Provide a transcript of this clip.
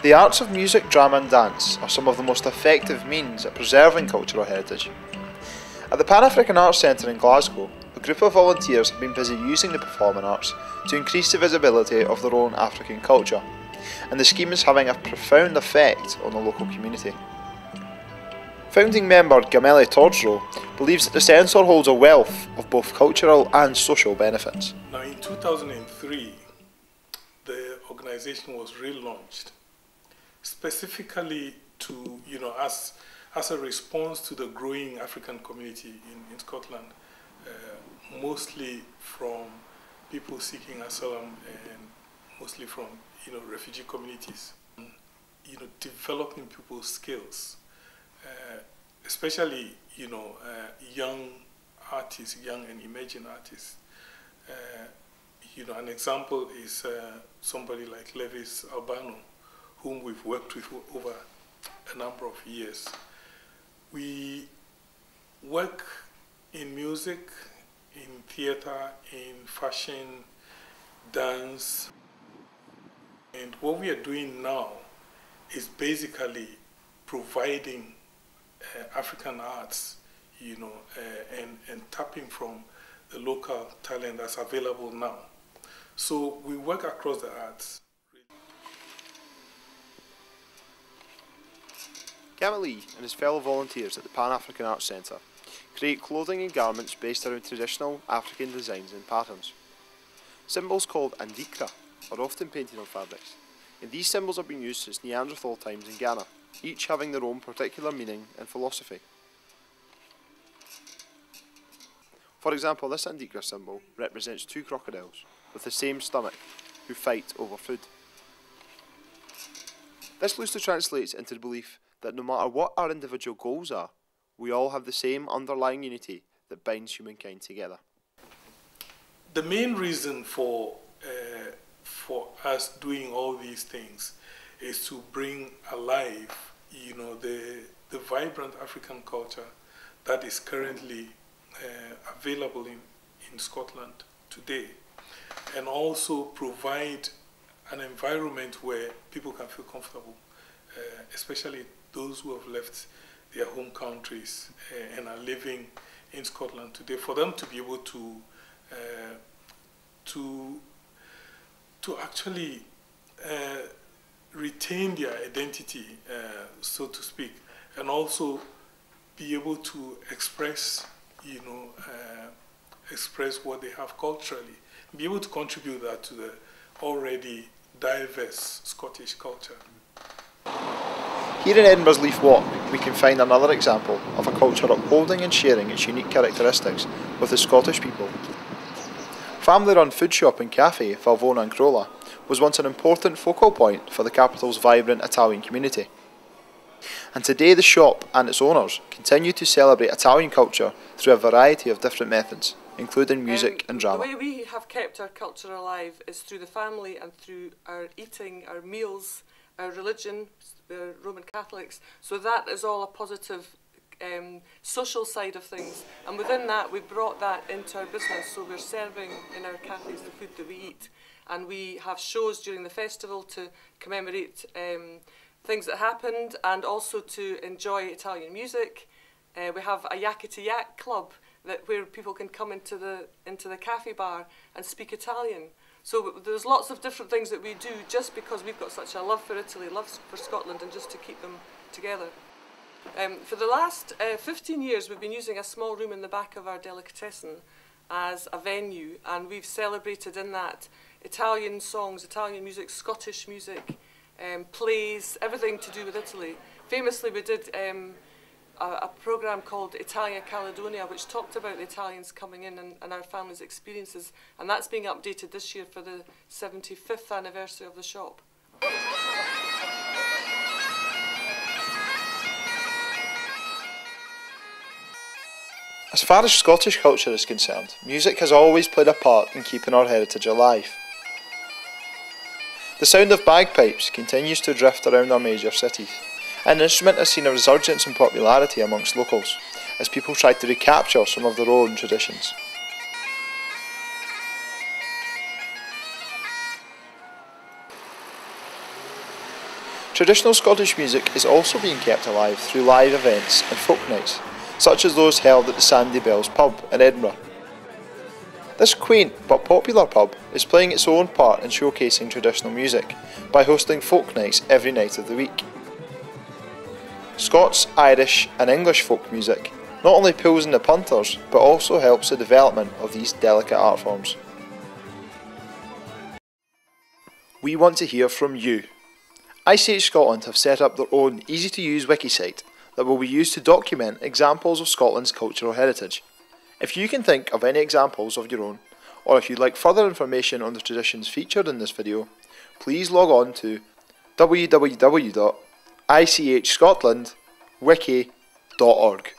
The arts of music, drama and dance are some of the most effective means at preserving cultural heritage. At the Pan-African Arts Centre in Glasgow, a group of volunteers have been busy using the performing arts to increase the visibility of their own African culture, and the scheme is having a profound effect on the local community. Founding member Gamele Torsrow believes that the centre holds a wealth of both cultural and social benefits. Now in 2003, the organisation was relaunched, specifically to, as a response to the growing African community in Scotland, mostly from people seeking asylum and mostly from, refugee communities. Developing people's skills, especially, young artists, young and emerging artists. An example is somebody like Levis Albano, whom we've worked with over a number of years. We work in music, in theatre, in fashion, dance, and what we are doing now is basically providing African arts, and tapping from the local talent that's available now. So we work across the arts. Gamele and his fellow volunteers at the Pan-African Arts Centre create clothing and garments based around traditional African designs and patterns. Symbols called andikra are often painted on fabrics, and these symbols have been used since Neanderthal times in Ghana, each having their own particular meaning and philosophy. For example, this andikra symbol represents two crocodiles with the same stomach who fight over food. This loosely translates into the belief that no matter what our individual goals are, we all have the same underlying unity that binds humankind together. The main reason for us doing all these things is to bring alive, the vibrant African culture that is currently available in Scotland today, and also provide an environment where people can feel comfortable, especially those who have left their home countries and are living in Scotland today, for them to be able to actually retain their identity, so to speak, and also be able to express, express what they have culturally, be able to contribute that to the already diverse Scottish culture. Here in Edinburgh's Leaf Walk, we can find another example of a culture upholding and sharing its unique characteristics with the Scottish people. Family-run food shop and cafe Valvona and Crolla was once an important focal point for the capital's vibrant Italian community. And today the shop and its owners continue to celebrate Italian culture through a variety of different methods, including music and drama. The way we have kept our culture alive is through the family and through our eating, our meals, our religion, the Roman Catholics. So that is all a positive social side of things, and within that we brought that into our business. So we're serving in our cafes the food that we eat, and we have shows during the festival to commemorate things that happened and also to enjoy Italian music. We have a Yakety Yak club where people can come into the cafe bar and speak Italian. So there's lots of different things that we do just because we've got such a love for Italy, love for Scotland, and just to keep them together. For the last 15 years we've been using a small room in the back of our delicatessen as a venue, and we've celebrated in that Italian songs, Italian music, Scottish music, plays, everything to do with Italy. Famously we did a programme called Italia Caledonia, which talked about the Italians coming in and our family's experiences, and that's being updated this year for the 75th anniversary of the shop. As far as Scottish culture is concerned, music has always played a part in keeping our heritage alive. The sound of bagpipes continues to drift around our major cities, and the instrument has seen a resurgence in popularity amongst locals, as people try to recapture some of their own traditions. Traditional Scottish music is also being kept alive through live events and folk nights, such as those held at the Sandy Bells pub in Edinburgh. This quaint but popular pub is playing its own part in showcasing traditional music by hosting folk nights every night of the week. Scots, Irish and English folk music not only pulls in the punters but also helps the development of these delicate art forms. We want to hear from you. ICH Scotland have set up their own easy to use wiki site that will be used to document examples of Scotland's cultural heritage. If you can think of any examples of your own, or if you'd like further information on the traditions featured in this video, please log on to www.ichscotlandwiki.org.